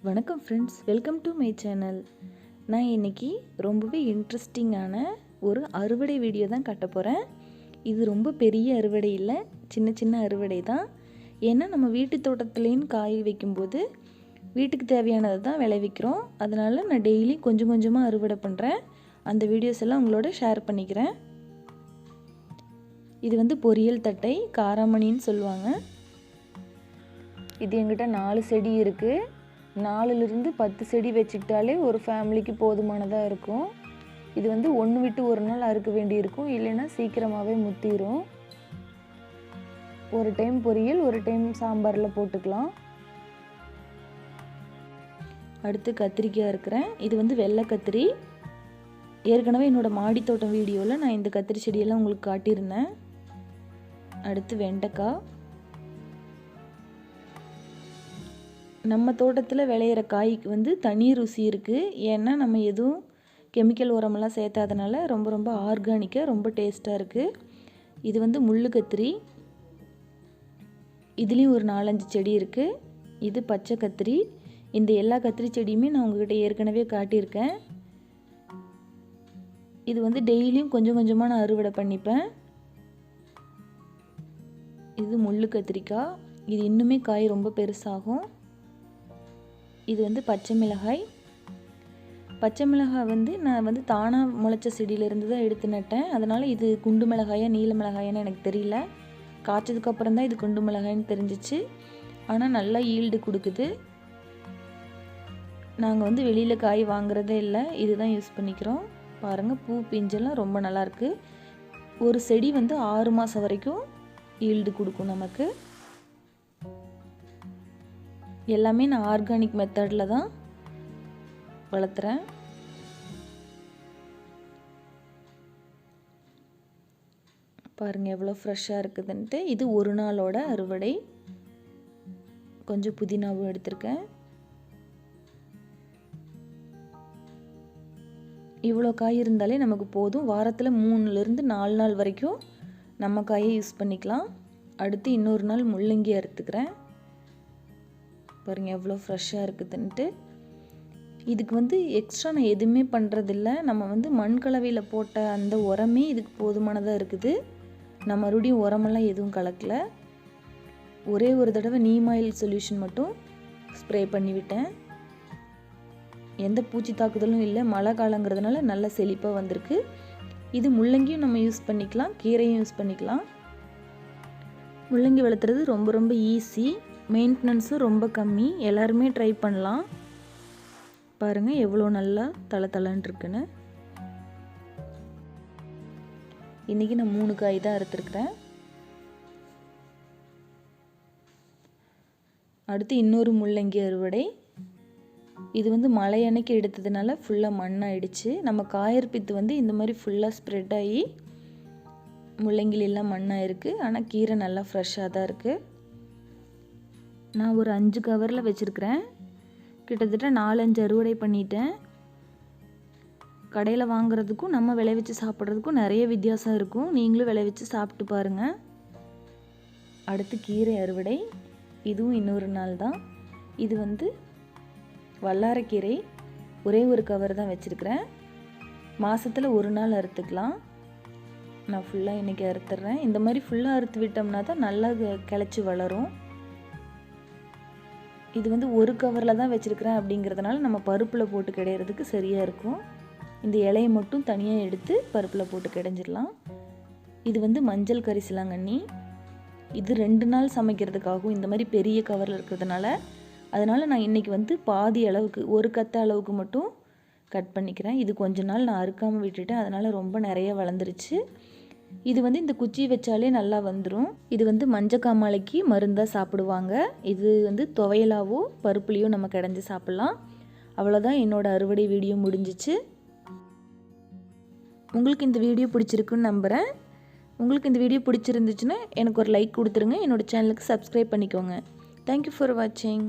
வணக்கம் friends, welcome to my channel. நான் இன்றைக்கி ரொம்பவே இன்ட்ரெஸ்டிங்கான ஒரு அறுவடை வீடியோ தான் கட்ட போகிறேன். இது ரொம்ப பெரிய அறுவடை இல்லை, சின்ன சின்ன அறுவடை தான். ஏன்னா நம்ம வீட்டு தோட்டத்துலேன்னு காய் வைக்கும்போது வீட்டுக்கு தேவையானதை தான் விளைவிக்கிறோம். அதனால் நான் டெய்லி கொஞ்சம் கொஞ்சமாக அறுவடை பண்ணுறேன். அந்த வீடியோஸ் எல்லாம் உங்களோட ஷேர் பண்ணிக்கிறேன். இது பொரியல் தட்டை, காராமணின்னு சொல்லுவாங்க. இது எங்கிட்ட 4 செடி இருக்குது. 4லிருந்து 10 செடி வச்சுக்கிட்டாலே ஒரு ஃபேமிலிக்கு போதுமானதாக இருக்கும். இது ஒன்று விட்டு ஒரு நாள் அறுக்க வேண்டியிருக்கும், இல்லைன்னா சீக்கிரமாகவே முத்திரும். ஒரு டைம் பொரியல், ஒரு டைம் சாம்பாரில் போட்டுக்கலாம். அடுத்து கத்திரிக்காய் இருக்கிறேன். இது வெள்ளை கத்திரி. ஏற்கனவே என்னோடய மாடி தோட்டம் வீடியோவில் நான் இந்த கத்திரி செடியெல்லாம் உங்களுக்கு காட்டியிருந்தேன். அடுத்து வெண்டைக்காய். நம்ம தோட்டத்தில் விளையிற காய்க்கு தனி ருசி இருக்குது. ஏன்னா நம்ம எதுவும் கெமிக்கல் உரமெல்லாம் சேர்த்தாதனால ரொம்ப ஆர்கானிக்காக ரொம்ப டேஸ்ட்டாக இருக்குது. இது முள்ளு கத்திரி. இதுலேயும் ஒரு 4-5 செடி இருக்குது. இது பச்சை கத்திரி. இந்த எல்லா கத்திரி செடியுமே நான் உங்கள்கிட்ட ஏற்கனவே காட்டியிருக்கேன். இது டெய்லியும் கொஞ்சம் கொஞ்சமாக நான் அறுவடை பண்ணிப்பேன். இது முள்ளு கத்திரிக்காய். இது இன்னுமே காய் ரொம்ப பெருசாகும். இது பச்சை மிளகாய். பச்சை மிளகாய் நான் தானாக முளைச்ச செடியிலேருந்து தான் எடுத்து நட்டேன். அதனால் இது குண்டு மிளகாயா நீல மிளகாயான்னு எனக்கு தெரியல. காய்ச்சதுக்கப்புறம் தான் இது குண்டு மிளகாய்ன்னு தெரிஞ்சிச்சு. ஆனால் நல்லா ஈல்டு கொடுக்குது. நாங்கள் வெளியில் காய் வாங்குறதே இல்லை, இதுதான் யூஸ் பண்ணிக்கிறோம். பாருங்கள், பூ பிஞ்செல்லாம் ரொம்ப நல்லாயிருக்கு. ஒரு செடி 6 மாதம் வரைக்கும் ஈல்டு கொடுக்கும் நமக்கு. எல்லாமே நான் ஆர்கானிக் மெத்தடில் தான் வளர்த்துறேன். பாருங்கள் எவ்வளோ ஃப்ரெஷ்ஷாக இருக்குதுன்ட்டு. இது ஒரு நாளோட அறுவடை. கொஞ்சம் புதினாவும் எடுத்திருக்கேன். இவ்வளோ காய் இருந்தாலே நமக்கு போதும். வாரத்தில் 3லிருந்து 4 நாள் வரைக்கும் நம்ம காயை யூஸ் பண்ணிக்கலாம். அடுத்து இன்னொரு நாள் முள்ளங்கி அறுத்துக்கிறேன். பாருங்கள் எவ்வளோ ஃப்ரெஷ்ஷாக இருக்குதுன்ட்டு. இதுக்கு எக்ஸ்ட்ரா நான் எதுவுமே பண்ணுறதில்ல. நம்ம மண் கலவையில் போட்ட அந்த உரமே இதுக்கு போதுமானதாக இருக்குது. நான் மறுபடியும் உரமெல்லாம் எதுவும் கலக்கலை. ஒரே ஒரு தடவை நீம் ஆயில் சொல்யூஷன் மட்டும் ஸ்ப்ரே பண்ணிவிட்டேன். எந்த பூச்சி தாக்குதலும் இல்லை. மழை காலங்கிறதுனால நல்ல செழிப்பாக வந்திருக்கு. இது முள்ளங்கியும் நம்ம யூஸ் பண்ணிக்கலாம், கீரையும் யூஸ் பண்ணிக்கலாம். முள்ளங்கி வளர்த்துறது ரொம்ப ஈஸி, மெயின்டெனன்ஸும் ரொம்ப கம்மி. எல்லாருமே ட்ரை பண்ணலாம். பாருங்கள் எவ்வளோ நல்லா தளன்னு இருக்குன்னு. இன்றைக்கி நான் 3 காய் தான் அறுத்துருக்குறேன். அடுத்து இன்னொரு முள்ளங்கி அறுவடை. இது மழை அன்னைக்கு எடுத்ததுனால ஃபுல்லாக மண்ணாயிடுச்சு. நம்ம காயற்பித்து இந்த மாதிரி ஃபுல்லாக ஸ்ப்ரெட் ஆகி முள்ளங்கிலெல்லாம் மண்ணாக இருக்குது. ஆனால் கீரை நல்லா ஃப்ரெஷ்ஷாக தான் இருக்குது. நான் ஒரு 5 கவரில் வச்சுருக்கிறேன். கிட்டத்தட்ட 4-5 அறுவடை பண்ணிட்டேன். கடையில் வாங்குறதுக்கும் நம்ம விளைவிச்சு சாப்பிட்றதுக்கும் நிறைய வித்தியாசம் இருக்கும். நீங்களும் விளைவிச்சு சாப்பிட்டு பாருங்கள். அடுத்து கீரை அறுவடை. இதுவும் இன்னொரு நாள் தான். இது வல்லாரைக்கீரை. ஒரே ஒரு கவர் தான் வச்சுருக்கிறேன். மாதத்தில் ஒரு நாள் அறுத்துக்கலாம். நான் ஃபுல்லாக இன்றைக்கி அறுத்துட்றேன். இந்த மாதிரி ஃபுல்லாக அறுத்து விட்டோம்னா தான் நல்லா கிளச்சி வளரும். இது ஒரு கவரில் தான் வச்சுருக்கிறேன் அப்படிங்கிறதுனால நம்ம பருப்பில் போட்டு கிடையிறதுக்கு சரியாக இருக்கும். இந்த இலையை மட்டும் தனியாக எடுத்து பருப்பில் போட்டு கிடைஞ்சிடலாம். இது மஞ்சள் கரிசலாங்கண்ணி. இது 2 நாள் சமைக்கிறதுக்காகவும் இந்த மாதிரி பெரிய கவரில் இருக்கிறதுனால, அதனால் நான் இன்றைக்கி பாதி அளவுக்கு, ஒரு கத்த அளவுக்கு மட்டும் கட் பண்ணிக்கிறேன். இது கொஞ்ச நாள் நான் அறுக்காமல் விட்டுட்டேன், அதனால் ரொம்ப நிறைய வளர்ந்துருச்சு. இது இந்த குச்சி வச்சாலே நல்லா வந்துடும். இது மஞ்சக்காமாலைக்கு மருந்தாக சாப்பிடுவாங்க. இது துவையலாவோ பருப்புலையோ நம்ம கிடைஞ்சி சாப்பிட்லாம். அவ்வளோதான், என்னோடய அறுவடை வீடியோ முடிஞ்சிச்சு. உங்களுக்கு இந்த வீடியோ பிடிச்சிருக்குன்னு நம்புகிறேன். உங்களுக்கு இந்த வீடியோ பிடிச்சிருந்துச்சுன்னா எனக்கு ஒரு லைக் கொடுத்துருங்க. என்னோடய சேனலுக்கு சப்ஸ்கிரைப் பண்ணிக்கோங்க. தேங்க்யூ ஃபார் வாட்சிங்.